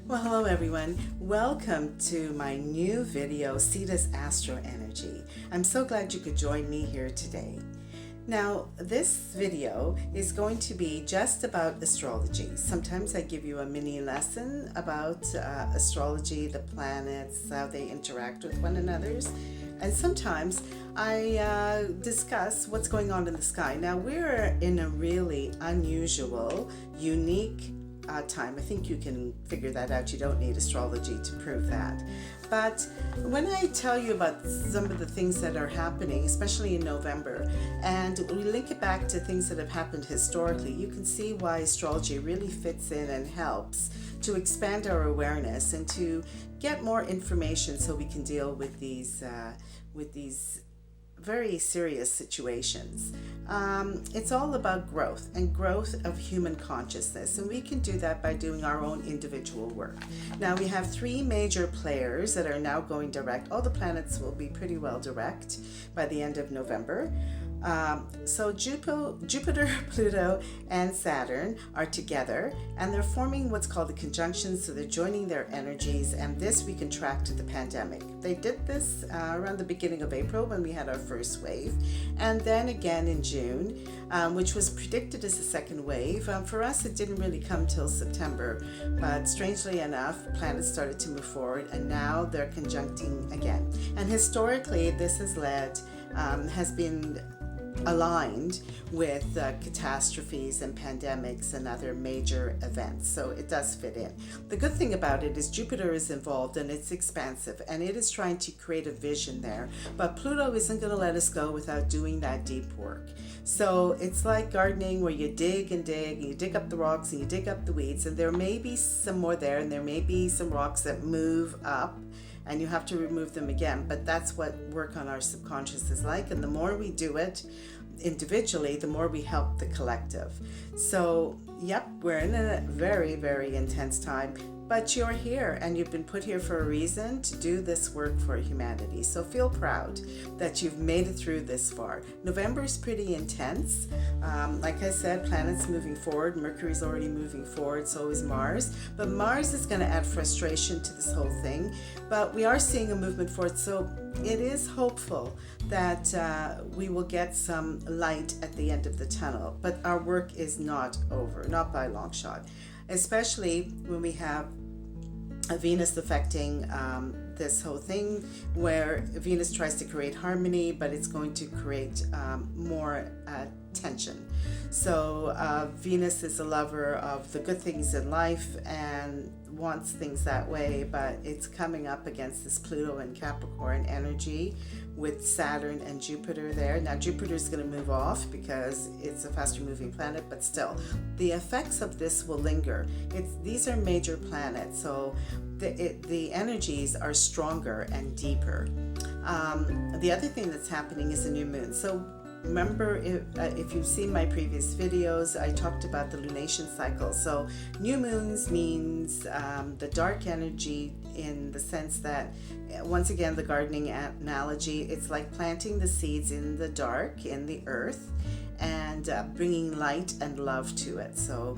Well, hello everyone. Welcome to my new video, Sita's Astroenergy. I'm so glad you could join me here today. Now, this video is going to be just about astrology. Sometimes I give you a mini lesson about astrology, the planets, how they interact with one another. And sometimes I discuss what's going on in the sky. Now, we're in a really unusual, unique time. I think you can figure that out. You don't need astrology to prove that. But when I tell you about some of the things that are happening, especially in November, and we link it back to things that have happened historically, you can see why astrology really fits in and helps to expand our awareness and to get more information so we can deal with these very serious situations. It's all about growth and growth of human consciousness, and we can do that by doing our own individual work. Now we have three major players that are now going direct. All the planets will be pretty well direct by the end of November. So Jupiter, Pluto, and Saturn are together, and they're forming what's called a conjunction, so they're joining their energies, and this we can track to the pandemic. They did this around the beginning of April when we had our first wave, and then again in June, which was predicted as a second wave. For us, it didn't really come till September, but strangely enough, planets started to move forward, and now they're conjuncting again. And historically, this has been aligned with catastrophes and pandemics and other major events, so it does fit in. The good thing about it is Jupiter is involved and it's expansive and it is trying to create a vision there, but Pluto isn't going to let us go without doing that deep work. So it's like gardening, where you dig and dig and you dig up the rocks and you dig up the weeds, and there may be some more there, and there may be some rocks that move up and you have to remove them again. But that's what work on our subconscious is like, and the more we do it individually, the more we help the collective. So yep, we're in a very, very intense time, but you're here and you've been put here for a reason to do this work for humanity. So feel proud that you've made it through this far. November is pretty intense. Like I said, planets moving forward. Mercury's already moving forward, so is Mars. But Mars is going to add frustration to this whole thing. But we are seeing a movement forward, so it is hopeful that we will get some light at the end of the tunnel. But our work is not over, not by a long shot. Especially when we have a Venus affecting this whole thing, where Venus tries to create harmony, but it's going to create more tension. So Venus is a lover of the good things in life and wants things that way, but it's coming up against this Pluto and Capricorn energy with Saturn and Jupiter there. Now Jupiter is going to move off because it's a faster moving planet, but still the effects of this will linger. These are major planets, so the energies are stronger and deeper. The other thing that's happening is a new moon. So remember, if you've seen my previous videos, I talked about the lunation cycle. So new moons means the dark energy, in the sense that, once again, the gardening analogy, it's like planting the seeds in the dark, in the earth, and bringing light and love to it. So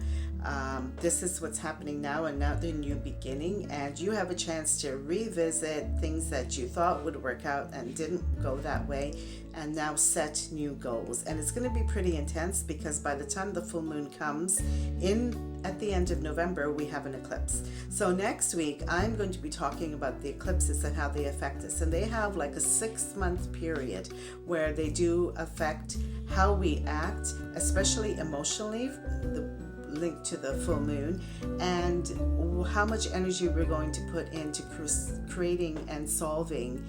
this is what's happening now, and now the new beginning, and you have a chance to revisit things that you thought would work out and didn't go that way, and now set new goals. And it's going to be pretty intense, because by the time the full moon comes in at the end of November, we have an eclipse. So next week I'm going to be talking about the eclipses and how they affect us, and they have like a 6-month period where they do affect how we act, especially emotionally, linked to the full moon, and how much energy we're going to put into creating and solving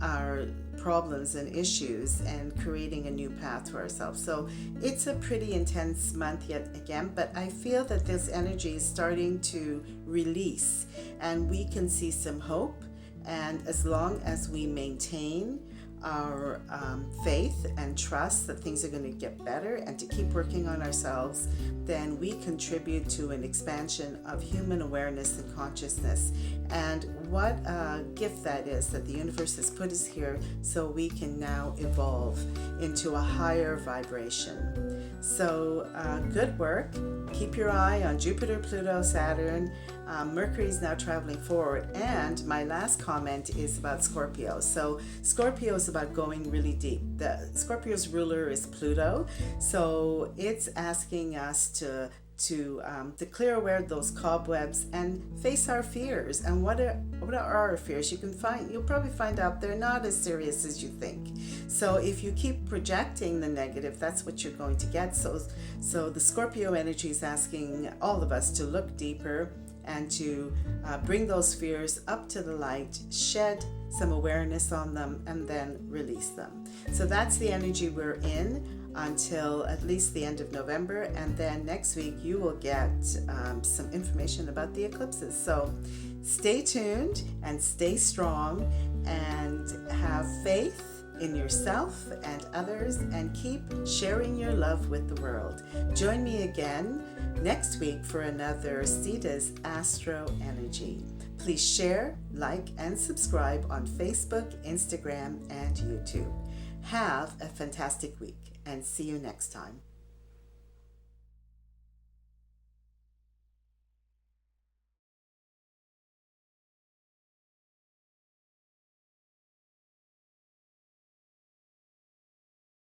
our problems and issues, and creating a new path for ourselves. So it's a pretty intense month yet again, but I feel that this energy is starting to release, and we can see some hope. And as long as we maintain our faith and trust that things are going to get better, and to keep working on ourselves, then we contribute to an expansion of human awareness and consciousness. And what a gift that is, that the universe has put us here so we can now evolve into a higher vibration. So good work. Keep your eye on Jupiter, Pluto, Saturn. Mercury is now traveling forward. And my last comment is about Scorpio. So Scorpio is about going really deep. The Scorpio's ruler is Pluto. So it's asking us to clear away those cobwebs and face our fears. And what are our fears? You'll probably find out they're not as serious as you think. So if you keep projecting the negative, that's what you're going to get. So the Scorpio energy is asking all of us to look deeper and to bring those fears up to the light, shed some awareness on them, and then release them. So that's the energy we're in until at least the end of November, and then next week you will get some information about the eclipses. So stay tuned and stay strong and have faith in yourself and others, and keep sharing your love with the world. Join me again next week for another Sita's Astroenergy. Please share, like, and subscribe on Facebook, Instagram, and YouTube. Have a fantastic week, and see you next time.